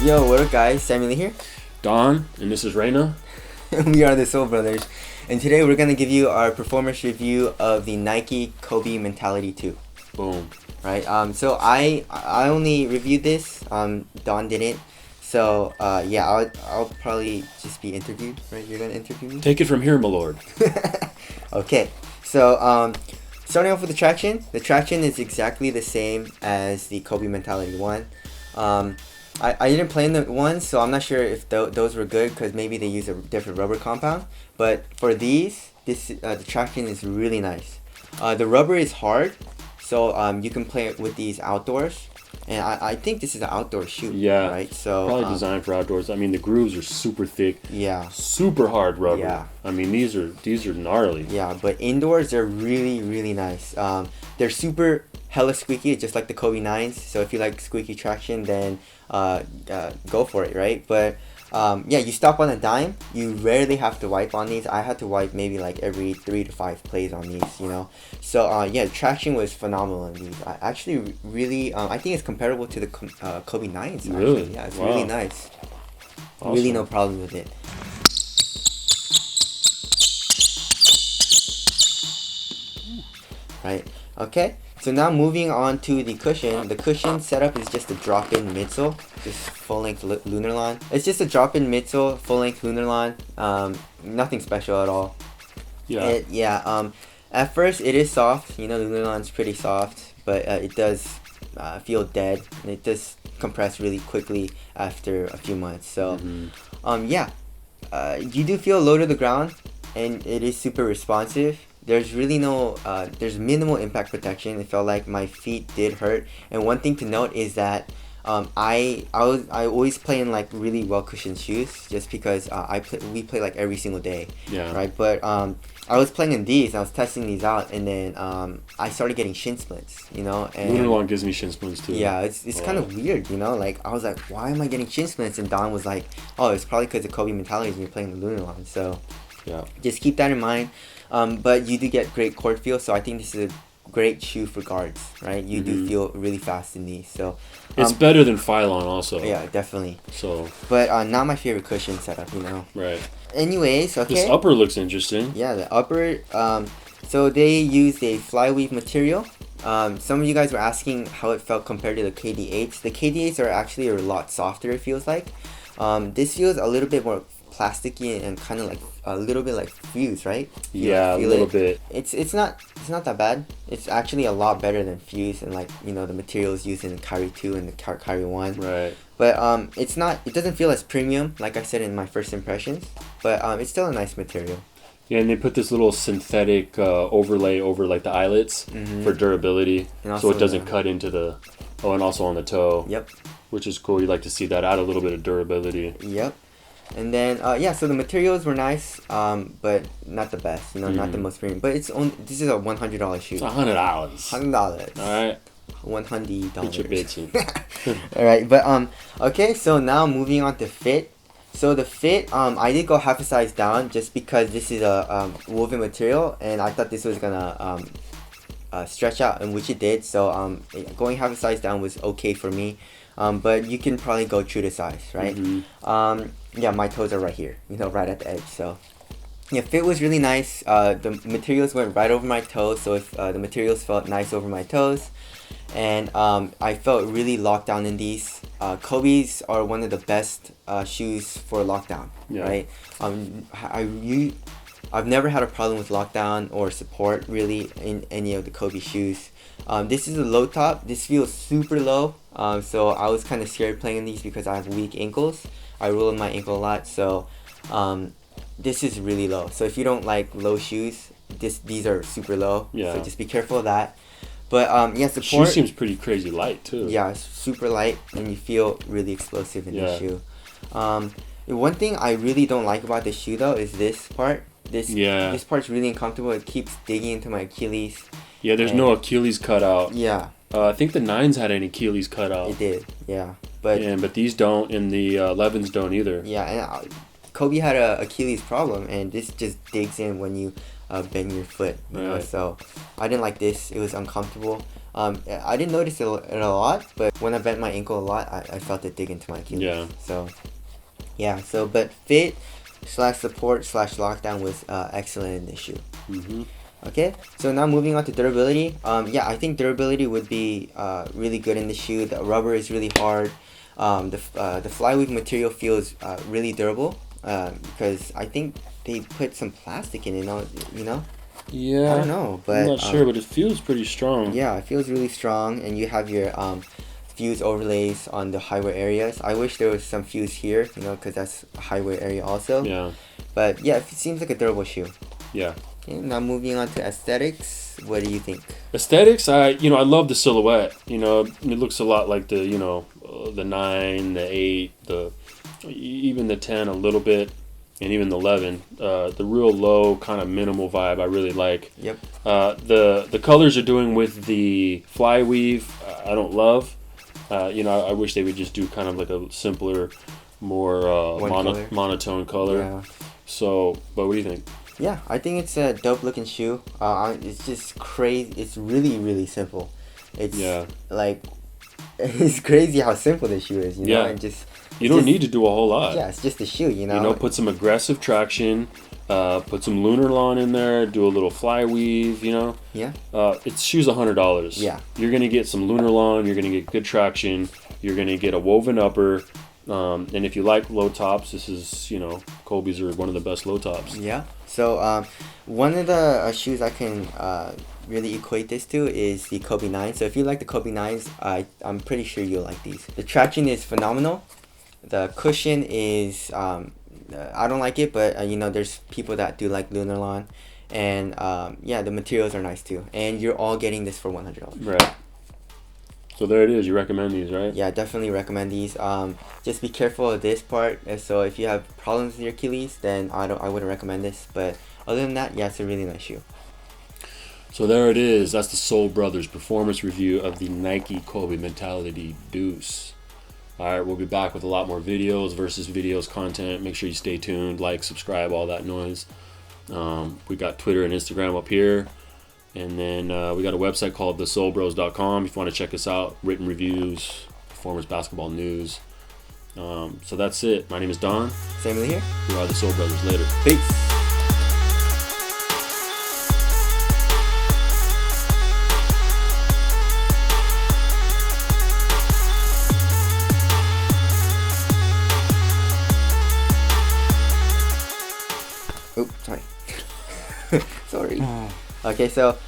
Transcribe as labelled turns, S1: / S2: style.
S1: Yo, what up guys, Samuel here.
S2: Don, and this is Reina.
S1: We are the Soul Brothers, and today we're going to give you our performance review of the Nike Kobe Mentality 2.
S2: Boom.
S1: Right, so I only reviewed this, Don didn't, so yeah, I'll probably just be interviewed, right? You're going to interview me?
S2: Take it from here, my lord.
S1: Okay, so starting off with the traction is exactly the same as the Kobe Mentality 1. I didn't play in the one, so I'm not sure if those were good because maybe they use a different rubber compound. But for these, the traction is really nice. The rubber is hard, so you can play it with these outdoors. And I think this is an outdoor shoe.
S2: Yeah.
S1: Right. So
S2: probably designed for outdoors. I mean, the grooves are super thick.
S1: Yeah.
S2: Super hard rubber.
S1: Yeah.
S2: I mean, these are gnarly.
S1: Yeah, but indoors they're really nice. They're super hella squeaky, just like the Kobe 9s. So if you like squeaky traction, then go for it, right? But yeah, you stop on a dime. You rarely have to wipe on these. I had to wipe maybe like every 3 to 5 plays on these, you know. So yeah, traction was phenomenal on these. I actually really, I think it's comparable to the Kobe 9s. Actually.
S2: Really?
S1: Yeah, it's
S2: wow.
S1: really nice.
S2: Awesome.
S1: Really no problem with it. Right. Okay. So now moving on to the cushion. The cushion setup is just a drop-in midsole, just full-length Lunarlon. It's just a drop-in midsole, full-length Lunarlon. Nothing special at all.
S2: Yeah.
S1: At first it is soft. You know, Lunarlon's pretty soft, but it does feel dead, and it does compress really quickly after a few months. So, yeah, you do feel low to the ground, and it is super responsive. There's really no, there's minimal impact protection. It felt like my feet did hurt. And one thing to note is that I always play in like really well cushioned shoes just because we play like every single day.
S2: Yeah.
S1: Right. But I was playing in these. I was testing these out, and then I started getting shin splints. You know. And
S2: Lunarlon gives me shin splints too.
S1: yeah, it's kind of weird. You know. Like I was like, why am I getting shin splints? And Don was like, oh, it's probably because of Kobe Mentality and you're playing the Lunarlon. So
S2: yeah.
S1: Just keep that in mind. But you do get great court feel, so I think this is a great shoe for guards, right? You do feel really fast in these, so
S2: it's better than Phylon also.
S1: yeah, definitely.
S2: So,
S1: but not my favorite cushion setup, you know.
S2: right.
S1: Anyways, okay.
S2: This upper looks interesting.
S1: Yeah, the upper. So they used a flyweave material. Some of you guys were asking how it felt compared to the KD8s. The KD8s are actually a lot softer. It feels like. This feels a little bit more plasticky and kind of like a little bit like Fuse, right?
S2: Yeah, a little bit.
S1: It's not that bad. It's actually a lot better than Fuse and like, you know, the materials used in the Kyrie 2 and the Kyrie 1.
S2: Right.
S1: But it doesn't feel as premium like I said in my first impressions, but it's still a nice material.
S2: Yeah, and they put this little synthetic overlay over like the eyelets for durability, so it doesn't cut into the. Oh, and also on the toe.
S1: Yep. Which
S2: is cool. You like to see that, add a little bit of durability.
S1: Yep. And then yeah, so the materials were nice, but not the best. You know, not the most premium. But this is a $100 shoe.
S2: It's $100.
S1: $100.
S2: All right.
S1: $100.
S2: Bitchy.
S1: All right, but okay. So now moving on to fit. So the fit, I did go half a size down just because this is a woven material, and I thought this was gonna stretch out, and which it did. So going half a size down was okay for me. But you can probably go true to size, right? Yeah, my toes are right here, you know, right at the edge. So yeah, fit was really nice. The materials went right over my toes, so if the materials felt nice over my toes. and I felt really locked down in these. Kobe's are one of the best shoes for lockdown, right? I've never had a problem with lockdown or support really in any of the Kobe shoes. This is a low top. This feels super low. So I was kind of scared playing in these because I have weak ankles. I roll in my ankle a lot. So this is really low. So if you don't like low shoes, these are super low.
S2: Yeah.
S1: So just be careful of that. But yeah, support.
S2: Shoe seems pretty crazy light too.
S1: Yeah, it's super light, and you feel really explosive in the shoe. One thing I really don't like about the shoe though is this part. This part's really uncomfortable. It keeps digging into my Achilles.
S2: Yeah, there's no Achilles cut out.
S1: Yeah.
S2: I think the 9s had an Achilles cut out.
S1: It did, yeah. But
S2: these don't, and the 11s don't either.
S1: Yeah, and Kobe had a Achilles problem, and this just digs in when you bend your foot. You know? So I didn't like this. It was uncomfortable. I didn't notice it a lot, but when I bent my ankle a lot, I felt it dig into my Achilles.
S2: Yeah.
S1: So, yeah. So, but fit / support / lockdown was excellent in this shoe.
S2: Mm-hmm.
S1: Okay, so now moving on to durability. Yeah, I think durability would be really good in the shoe. The rubber is really hard. The flyweave material feels really durable because I think they put some plastic in it. You know?
S2: Yeah.
S1: I don't know, but
S2: I'm not sure, but it feels pretty strong.
S1: Yeah, it feels really strong, and you have your fuse overlays on the high wear areas. I wish there was some fuse here, you know, because that's a high wear area also.
S2: Yeah.
S1: But yeah, it seems like a durable shoe.
S2: Yeah.
S1: Okay, now moving on to aesthetics. What do you think?
S2: Aesthetics, I love the silhouette. You know, it looks a lot like the the 9, the 8, even the 10 a little bit, and even the 11. The real low kind of minimal vibe I really like.
S1: Yep.
S2: The colors are doing with the fly weave. I don't love. I wish they would just do kind of like a simpler, more monotone color. Yeah. So, but what do you think?
S1: Yeah, I think it's a dope looking shoe. It's just crazy. It's really, really simple. It's like, it's crazy how simple this shoe is, you know? And
S2: you don't need to do a whole lot.
S1: Yeah, it's just a shoe, you know?
S2: Put some aggressive traction, put some lunar lawn in there, do a little fly weave, you know?
S1: Yeah.
S2: It's shoes $100.
S1: Yeah.
S2: You're going to get some lunar lawn, you're going to get good traction, you're going to get a woven upper, and if you like low tops, this is, Kobe's are one of the best low tops.
S1: Yeah. So one of the shoes I can really equate this to is the Kobe 9. So if you like the Kobe 9s, I'm pretty sure you'll like these. The traction is phenomenal. The cushion is, I don't like it, but there's people that do like lunar lawn. And the materials are nice too. And you're all getting this for $100.
S2: Right. So there it is. You recommend these, right?
S1: Yeah, definitely recommend these. Just be careful of this part. So if you have problems with your Achilles, then I wouldn't recommend this. But other than that, yeah, it's a really nice shoe.
S2: So there it is. That's the Soul Brothers performance review of the Nike Kobe Mentality Deuce. All right, we'll be back with a lot more videos versus videos content. Make sure you stay tuned, like, subscribe, all that noise. We got Twitter and Instagram up here. And then we got a website called thesoulbros.com if you want to check us out. Written reviews, performance basketball news. So that's it. My name is Don.
S1: Samuel here.
S2: We are the Soul Brothers. Later.
S1: Peace. Oh, sorry. Sorry. Okay, so